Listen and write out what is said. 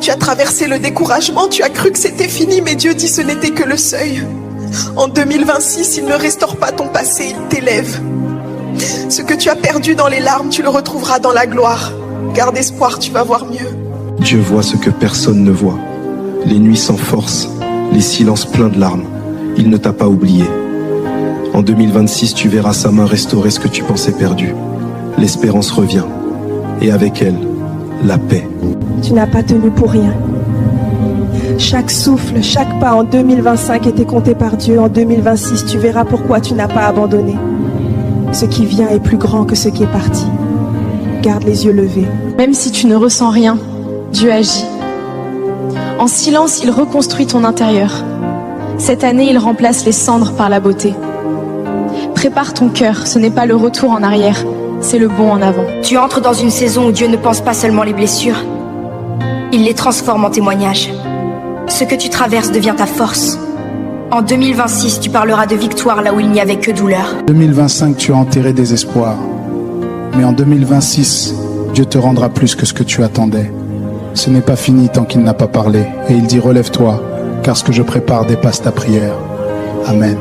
tu as traversé le découragement, tu as cru que c'était fini, mais Dieu dit ce n'était que le seuil. En 2026, il ne restaure pas ton passé, il t'élève. Ce que tu as perdu dans les larmes, tu le retrouveras dans la gloire. Garde espoir, tu vas voir mieux. Dieu voit ce que personne ne voit. Les nuits sans force, les silences pleins de larmes. Il ne t'a pas oublié. En 2026, tu verras sa main restaurer ce que tu pensais perdu. L'espérance revient. Et avec elle, la paix. Tu n'as pas tenu pour rien. Chaque souffle, chaque pas en 2025 était compté par Dieu. En 2026, tu verras pourquoi tu n'as pas abandonné. Ce qui vient est plus grand que ce qui est parti. Garde les yeux levés. Même si tu ne ressens rien, Dieu agit. En silence, il reconstruit ton intérieur. Cette année, il remplace les cendres par la beauté. Prépare ton cœur, ce n'est pas le retour en arrière, c'est le bond en avant. Tu entres dans une saison où Dieu ne pense pas seulement les blessures, il les transforme en témoignages. Ce que tu traverses devient ta force. En 2026, tu parleras de victoire là où il n'y avait que douleur. En 2025, tu as enterré des espoirs. Mais en 2026, Dieu te rendra plus que ce que tu attendais. Ce n'est pas fini tant qu'il n'a pas parlé. Et il dit, relève-toi, car ce que je prépare dépasse ta prière. Amen.